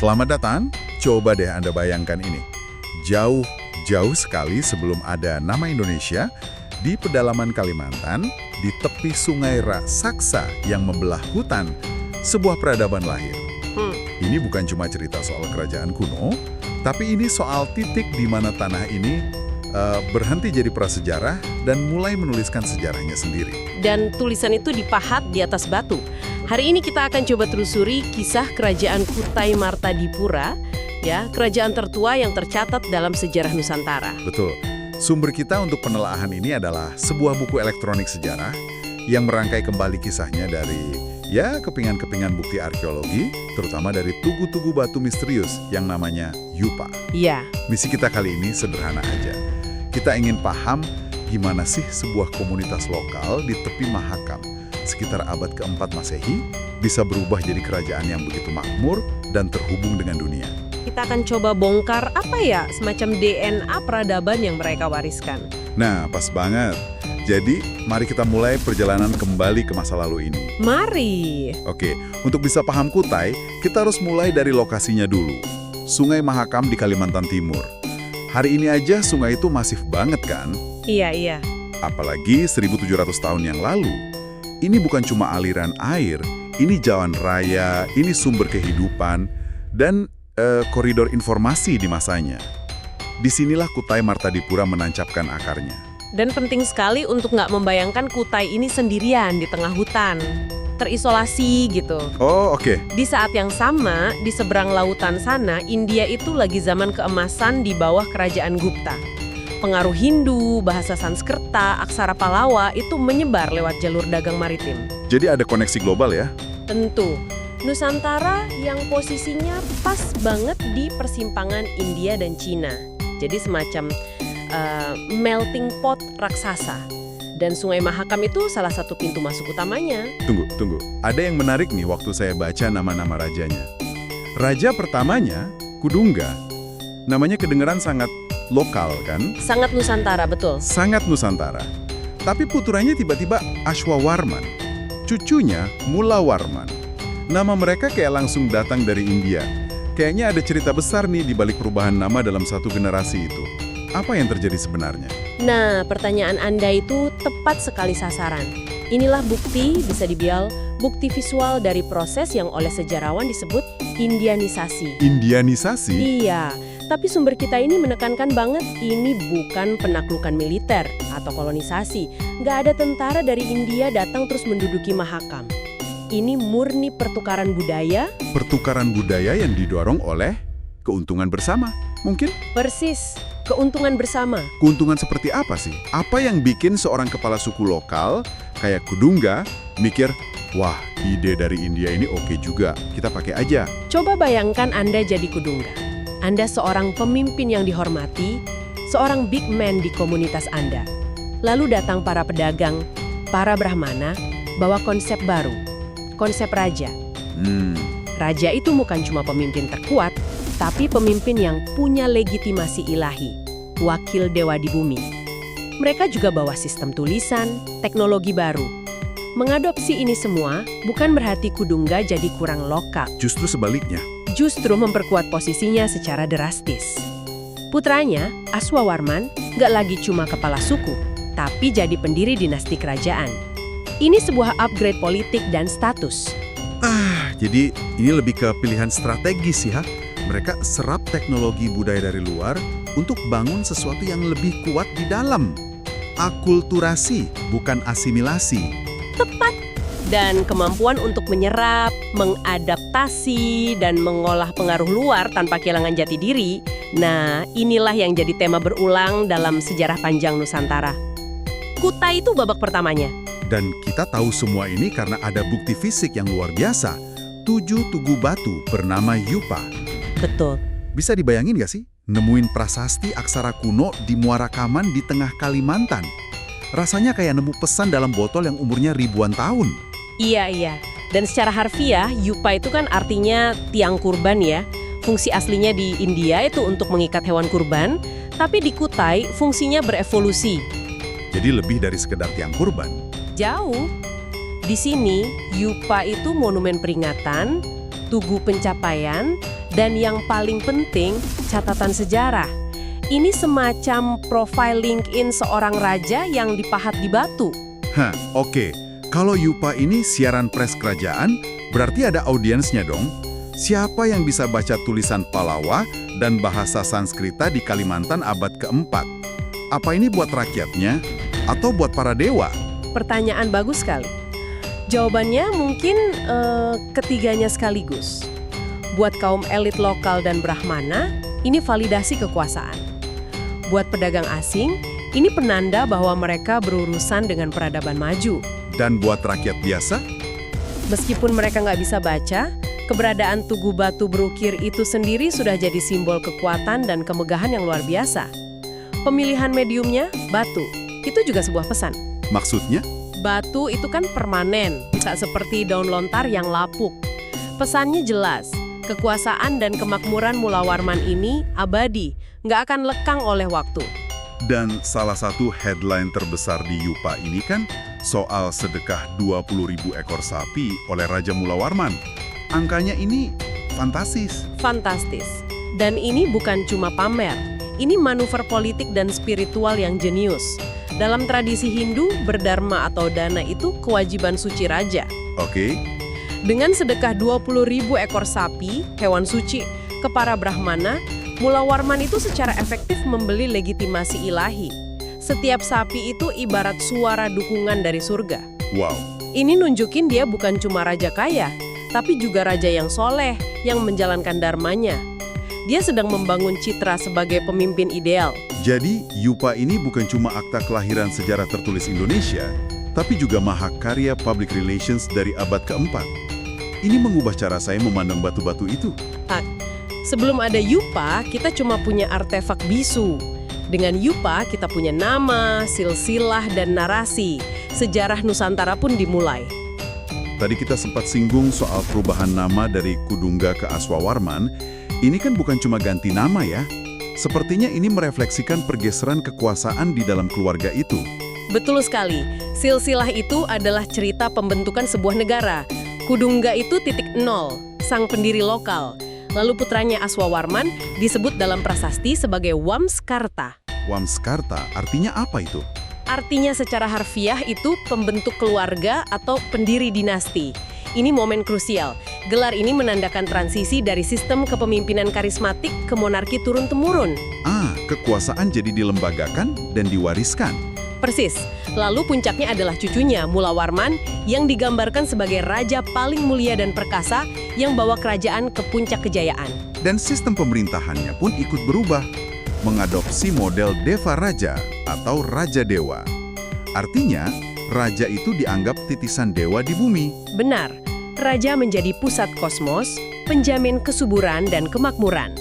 Selamat datang, coba deh Anda bayangkan ini. Jauh sekali sebelum ada nama Indonesia, di pedalaman Kalimantan, di tepi sungai raksasa yang membelah hutan, sebuah peradaban lahir. Ini bukan cuma cerita soal kerajaan kuno, tapi ini soal titik di mana tanah ini berhenti jadi prasejarah dan mulai menuliskan sejarahnya sendiri. Dan tulisan itu dipahat di atas batu. Hari ini kita akan coba telusuri kisah kerajaan Kutai Martadipura, ya, kerajaan tertua yang tercatat dalam sejarah Nusantara. Betul. Sumber kita untuk penelaahan ini adalah sebuah buku elektronik sejarah yang merangkai kembali kisahnya dari kepingan-kepingan bukti arkeologi, terutama dari tugu-tugu batu misterius yang namanya Yupa. Iya. Misi kita kali ini sederhana aja. Kita ingin paham gimana sih sebuah komunitas lokal di tepi Mahakam sekitar abad ke-4 Masehi bisa berubah jadi kerajaan yang begitu makmur dan terhubung dengan dunia. Kita akan coba bongkar semacam DNA peradaban yang mereka wariskan. Nah, pas banget. Jadi, mari kita mulai perjalanan kembali ke masa lalu ini. Mari! Oke, untuk bisa paham Kutai, kita harus mulai dari lokasinya dulu. Sungai Mahakam di Kalimantan Timur. Hari ini aja sungai itu masif banget kan? Iya. Apalagi 1700 tahun yang lalu. Ini bukan cuma aliran air, ini jalan raya, ini sumber kehidupan, dan koridor informasi di masanya. Disinilah Kutai Martadipura menancapkan akarnya. Dan penting sekali untuk nggak membayangkan Kutai ini sendirian di tengah hutan. Terisolasi gitu. Oh, oke. Di saat yang sama, di seberang lautan sana, India itu lagi zaman keemasan di bawah kerajaan Gupta. Pengaruh Hindu, bahasa Sanskerta, aksara Pallawa itu menyebar lewat jalur dagang maritim. Jadi ada koneksi global ya? Tentu. Nusantara yang posisinya pas banget di persimpangan India dan Cina. Jadi semacam melting pot raksasa. Dan Sungai Mahakam itu salah satu pintu masuk utamanya. Tunggu. Ada yang menarik nih waktu saya baca nama-nama rajanya. Raja pertamanya, Kudungga. Namanya kedengeran sangat lokal kan? Sangat Nusantara, betul. Sangat Nusantara. Tapi putranya tiba-tiba Ashwawarman. Cucunya Mulawarman. Nama mereka kayak langsung datang dari India. Kayaknya ada cerita besar nih di balik perubahan nama dalam satu generasi itu. Apa yang terjadi sebenarnya? Nah, pertanyaan Anda itu tepat sekali sasaran. Inilah bukti, bisa dibilang, bukti visual dari proses yang oleh sejarawan disebut Indianisasi. Indianisasi? Iya, tapi sumber kita ini menekankan banget ini bukan penaklukan militer atau kolonisasi. Nggak ada tentara dari India datang terus menduduki Mahakam. Ini murni pertukaran budaya. Pertukaran budaya yang didorong oleh keuntungan bersama, mungkin? Persis. Keuntungan bersama. Keuntungan seperti apa sih? Apa yang bikin seorang kepala suku lokal kayak Kudungga mikir, wah, ide dari India ini oke juga, kita pakai aja. Coba bayangkan Anda jadi Kudungga. Anda seorang pemimpin yang dihormati, seorang big man di komunitas Anda. Lalu datang para pedagang, para Brahmana, bawa konsep baru, konsep raja. Raja itu bukan cuma pemimpin terkuat, tapi pemimpin yang punya legitimasi ilahi, wakil dewa di bumi. Mereka juga bawa sistem tulisan, teknologi baru. Mengadopsi ini semua bukan berarti Kudungga jadi kurang lokal. Justru sebaliknya. Justru memperkuat posisinya secara drastis. Putranya, Ashwawarman, nggak lagi cuma kepala suku, tapi jadi pendiri dinasti kerajaan. Ini sebuah upgrade politik dan status. Jadi ini lebih ke pilihan strategis ya. Mereka serap teknologi budaya dari luar untuk bangun sesuatu yang lebih kuat di dalam. Akulturasi, bukan asimilasi. Tepat. Dan kemampuan untuk menyerap, mengadaptasi, dan mengolah pengaruh luar tanpa kehilangan jati diri. Nah, inilah yang jadi tema berulang dalam sejarah panjang Nusantara. Kutai itu babak pertamanya. Dan kita tahu semua ini karena ada bukti fisik yang luar biasa. 7 tugu batu bernama Yupa. Betul. Bisa dibayangin gak sih? Nemuin prasasti aksara kuno di Muara Kaman di tengah Kalimantan. Rasanya kayak nemu pesan dalam botol yang umurnya ribuan tahun. Iya. Dan secara harfiah, Yupa itu kan artinya tiang kurban ya. Fungsi aslinya di India itu untuk mengikat hewan kurban, tapi di Kutai fungsinya berevolusi. Jadi lebih dari sekedar tiang kurban. Jauh. Di sini, Yupa itu monumen peringatan, tugu pencapaian, Dan yang paling penting, catatan sejarah. Ini semacam profil LinkedIn seorang raja yang dipahat di batu. Hah, oke. Kalau Yupa ini siaran pers kerajaan, berarti ada audiensnya dong. Siapa yang bisa baca tulisan Palawa dan bahasa Sanskrita di Kalimantan abad keempat? Apa ini buat rakyatnya atau buat para dewa? Pertanyaan bagus sekali. Jawabannya mungkin ketiganya sekaligus. Buat kaum elit lokal dan Brahmana, ini validasi kekuasaan. Buat pedagang asing, ini penanda bahwa mereka berurusan dengan peradaban maju. Dan buat rakyat biasa? Meskipun mereka nggak bisa baca, keberadaan tugu batu berukir itu sendiri sudah jadi simbol kekuatan dan kemegahan yang luar biasa. Pemilihan mediumnya, batu. Itu juga sebuah pesan. Maksudnya? Batu itu kan permanen, tak seperti daun lontar yang lapuk. Pesannya jelas, kekuasaan dan kemakmuran Mula Warman ini abadi, nggak akan lekang oleh waktu. Dan salah satu headline terbesar di Yupa ini kan soal sedekah 20.000 ekor sapi oleh Raja Mula Warman. Angkanya ini fantastis. Fantastis. Dan ini bukan cuma pamer, ini manuver politik dan spiritual yang jenius. Dalam tradisi Hindu, berdharma atau dana itu kewajiban suci raja. Oke. Dengan sedekah 20.000 ekor sapi, hewan suci, ke para Brahmana, Mula Warman itu secara efektif membeli legitimasi ilahi. Setiap sapi itu ibarat suara dukungan dari surga. Wow. Ini nunjukin dia bukan cuma raja kaya, tapi juga raja yang soleh, yang menjalankan dharmanya. Dia sedang membangun citra sebagai pemimpin ideal. Jadi, Yupa ini bukan cuma akta kelahiran sejarah tertulis Indonesia, tapi juga mahakarya public relations dari abad keempat. Ini mengubah cara saya memandang batu-batu itu. Sebelum ada Yupa, kita cuma punya artefak bisu. Dengan Yupa, kita punya nama, silsilah, dan narasi. Sejarah Nusantara pun dimulai. Tadi kita sempat singgung soal perubahan nama dari Kudungga ke Aswawarman. Ini kan bukan cuma ganti nama ya. Sepertinya ini merefleksikan pergeseran kekuasaan di dalam keluarga itu. Betul sekali. Silsilah itu adalah cerita pembentukan sebuah negara. Kudungga itu titik nol, sang pendiri lokal. Lalu putranya Aswawarman disebut dalam prasasti sebagai Wamskarta. Wamskarta artinya apa itu? Artinya secara harfiah itu pembentuk keluarga atau pendiri dinasti. Ini momen krusial. Gelar ini menandakan transisi dari sistem kepemimpinan karismatik ke monarki turun-temurun. Kekuasaan jadi dilembagakan dan diwariskan. Persis. Lalu puncaknya adalah cucunya, Mula Warman, yang digambarkan sebagai raja paling mulia dan perkasa yang bawa kerajaan ke puncak kejayaan. Dan sistem pemerintahannya pun ikut berubah, mengadopsi model Deva Raja atau Raja Dewa. Artinya, raja itu dianggap titisan dewa di bumi. Benar, raja menjadi pusat kosmos, penjamin kesuburan dan kemakmuran.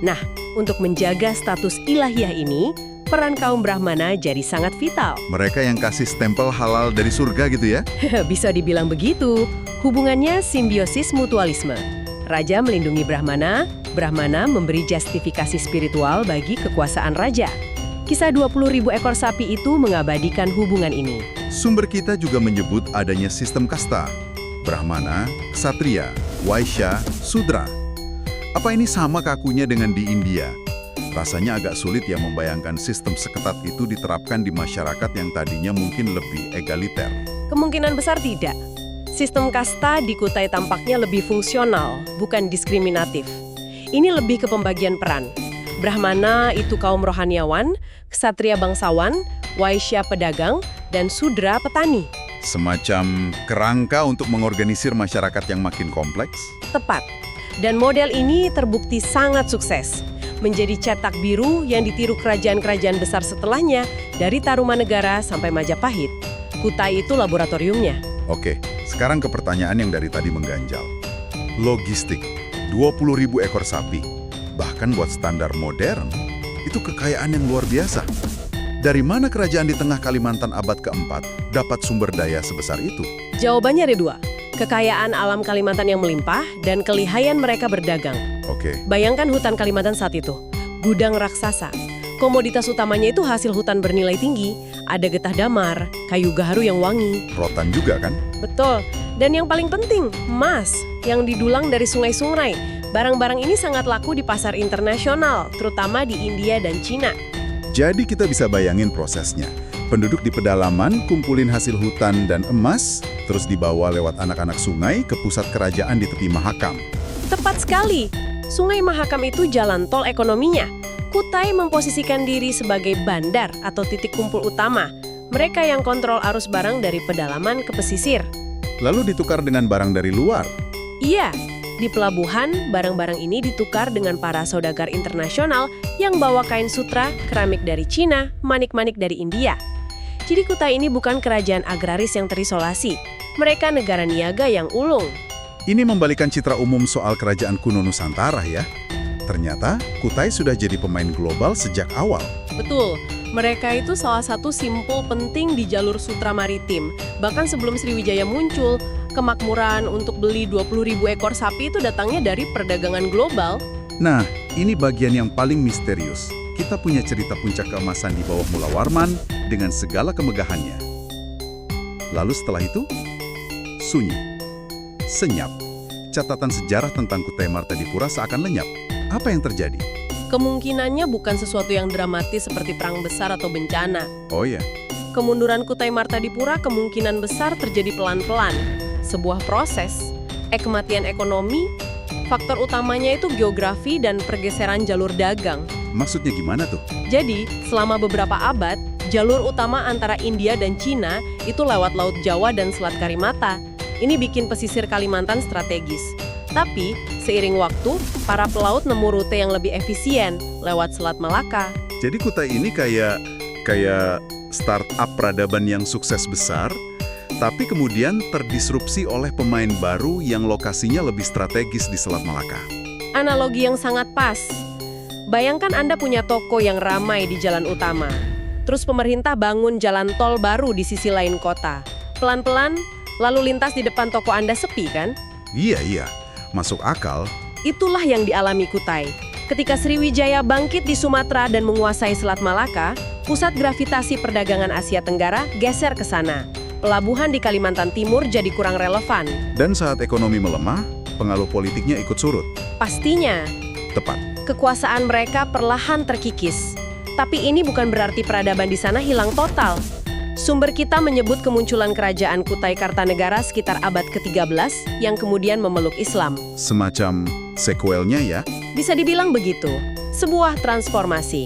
Nah, untuk menjaga status ilahiyah ini, peran kaum Brahmana jadi sangat vital. Mereka yang kasih stempel halal dari surga gitu ya? Bisa dibilang begitu. Hubungannya simbiosis mutualisme. Raja melindungi Brahmana, Brahmana memberi justifikasi spiritual bagi kekuasaan raja. Kisah 20.000 ekor sapi itu mengabadikan hubungan ini. Sumber kita juga menyebut adanya sistem kasta. Brahmana, Ksatria, Waisya, Sudra. Apa ini sama kakunya dengan di India? Rasanya agak sulit ya membayangkan sistem seketat itu diterapkan di masyarakat yang tadinya mungkin lebih egaliter. Kemungkinan besar tidak. Sistem kasta di Kutai tampaknya lebih fungsional, bukan diskriminatif. Ini lebih ke pembagian peran. Brahmana itu kaum rohaniawan, Ksatria bangsawan, Waisya pedagang, dan Sudra petani. Semacam kerangka untuk mengorganisir masyarakat yang makin kompleks? Tepat. Dan model ini terbukti sangat sukses. Menjadi cetak biru yang ditiru kerajaan-kerajaan besar setelahnya, dari Tarumanegara sampai Majapahit. Kutai itu laboratoriumnya. Oke, sekarang ke pertanyaan yang dari tadi mengganjal. Logistik, 20.000 ekor sapi. Bahkan buat standar modern, itu kekayaan yang luar biasa. Dari mana kerajaan di tengah Kalimantan abad keempat dapat sumber daya sebesar itu? Jawabannya ada dua. Kekayaan alam Kalimantan yang melimpah dan kelihayan mereka berdagang. Oke. Bayangkan hutan Kalimantan saat itu. Gudang raksasa. Komoditas utamanya itu hasil hutan bernilai tinggi. Ada getah damar, kayu gaharu yang wangi. Rotan juga kan? Betul. Dan yang paling penting, emas yang didulang dari sungai-sungai. Barang-barang ini sangat laku di pasar internasional, terutama di India dan Cina. Jadi kita bisa bayangin prosesnya. Penduduk di pedalaman kumpulin hasil hutan dan emas, terus dibawa lewat anak-anak sungai ke pusat kerajaan di tepi Mahakam. Tepat sekali. Sungai Mahakam itu jalan tol ekonominya. Kutai memposisikan diri sebagai bandar atau titik kumpul utama. Mereka yang kontrol arus barang dari pedalaman ke pesisir. Lalu ditukar dengan barang dari luar. Iya, di pelabuhan, barang-barang ini ditukar dengan para saudagar internasional yang bawa kain sutra, keramik dari Cina, manik-manik dari India. Jadi Kutai ini bukan kerajaan agraris yang terisolasi. Mereka negara niaga yang ulung. Ini membalikan citra umum soal kerajaan kuno Nusantara ya. Ternyata Kutai sudah jadi pemain global sejak awal. Betul, mereka itu salah satu simpul penting di jalur sutra maritim. Bahkan sebelum Sriwijaya muncul, kemakmuran untuk beli 20.000 ekor sapi itu datangnya dari perdagangan global. Nah, ini bagian yang paling misterius. Kita punya cerita puncak keemasan di bawah Mula Warman dengan segala kemegahannya. Lalu setelah itu, sunyi, senyap. Catatan sejarah tentang Kutai Martadipura seakan lenyap. Apa yang terjadi? Kemungkinannya bukan sesuatu yang dramatis seperti perang besar atau bencana. Oh ya, Kemunduran Kutai Martadipura kemungkinan besar terjadi pelan-pelan. Sebuah proses, kematian ekonomi, faktor utamanya itu geografi dan pergeseran jalur dagang. maksudnya gimana tuh? Jadi, selama beberapa abad, jalur utama antara India dan Cina itu lewat Laut Jawa dan Selat Karimata. Ini bikin pesisir Kalimantan strategis. Tapi, seiring waktu, para pelaut nemu rute yang lebih efisien lewat Selat Malaka. Jadi Kutai ini kayak startup peradaban yang sukses besar, tapi kemudian terdisrupsi oleh pemain baru yang lokasinya lebih strategis di Selat Malaka. Analogi yang sangat pas. Bayangkan Anda punya toko yang ramai di jalan utama. Terus pemerintah bangun jalan tol baru di sisi lain kota. Pelan-pelan, lalu lintas di depan toko Anda sepi kan? Iya, masuk akal. Itulah yang dialami Kutai. Ketika Sriwijaya bangkit di Sumatera dan menguasai Selat Malaka, pusat gravitasi perdagangan Asia Tenggara geser ke sana. Pelabuhan di Kalimantan Timur jadi kurang relevan. Dan saat ekonomi melemah, pengaruh politiknya ikut surut. Pastinya, Tepat. kekuasaan mereka perlahan terkikis. Tapi ini bukan berarti peradaban di sana hilang total. Sumber kita menyebut kemunculan kerajaan Kutai Kartanegara sekitar abad ke-13 yang kemudian memeluk Islam. Semacam sequelnya ya. Bisa dibilang begitu, sebuah transformasi.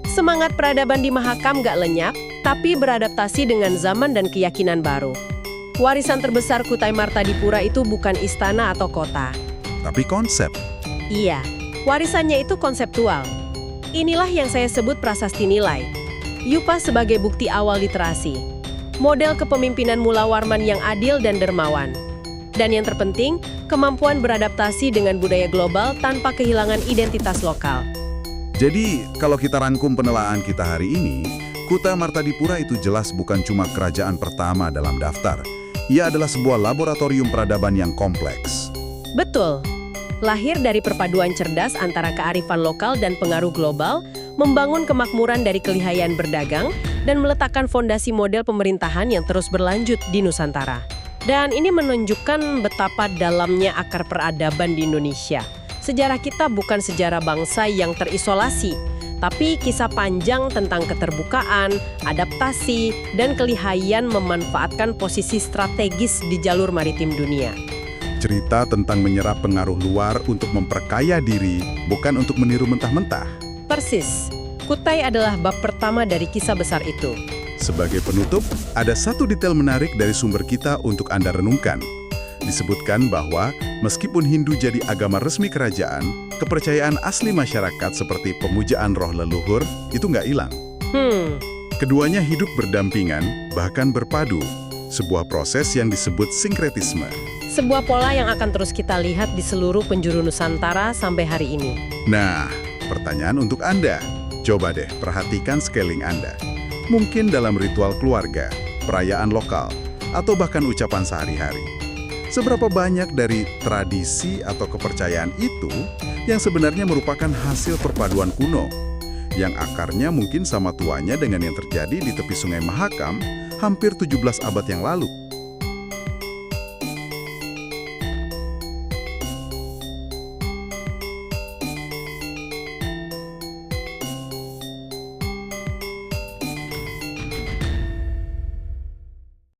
Semangat peradaban di Mahakam gak lenyap, tapi beradaptasi dengan zaman dan keyakinan baru. Warisan terbesar Kutai Martadipura itu bukan istana atau kota. Tapi konsep. Iya, warisannya itu konseptual. Inilah yang saya sebut prasasti nilai. Yupa sebagai bukti awal literasi. Model kepemimpinan Mula Warman yang adil dan dermawan. Dan yang terpenting, kemampuan beradaptasi dengan budaya global tanpa kehilangan identitas lokal. Jadi, kalau kita rangkum penelaan kita hari ini, Kutai Martadipura itu jelas bukan cuma kerajaan pertama dalam daftar. Ia adalah sebuah laboratorium peradaban yang kompleks. Betul. Lahir dari perpaduan cerdas antara kearifan lokal dan pengaruh global, membangun kemakmuran dari kelihayan berdagang, dan meletakkan fondasi model pemerintahan yang terus berlanjut di Nusantara. Dan ini menunjukkan betapa dalamnya akar peradaban di Indonesia. Sejarah kita bukan sejarah bangsa yang terisolasi, tapi kisah panjang tentang keterbukaan, adaptasi, dan kelihayan memanfaatkan posisi strategis di jalur maritim dunia. Cerita tentang menyerap pengaruh luar untuk memperkaya diri, bukan untuk meniru mentah-mentah. Persis, Kutai adalah bab pertama dari kisah besar itu. Sebagai penutup, ada satu detail menarik dari sumber kita untuk Anda renungkan. Disebutkan bahwa meskipun Hindu jadi agama resmi kerajaan, kepercayaan asli masyarakat seperti pemujaan roh leluhur itu nggak hilang. Keduanya hidup berdampingan, bahkan berpadu. Sebuah proses yang disebut sinkretisme. Sebuah pola yang akan terus kita lihat di seluruh penjuru Nusantara sampai hari ini. Nah, pertanyaan untuk Anda. Coba deh perhatikan scaling Anda. Mungkin dalam ritual keluarga, perayaan lokal, atau bahkan ucapan sehari-hari. Seberapa banyak dari tradisi atau kepercayaan itu yang sebenarnya merupakan hasil perpaduan kuno, yang akarnya mungkin sama tuanya dengan yang terjadi di tepi Sungai Mahakam hampir 17 abad yang lalu.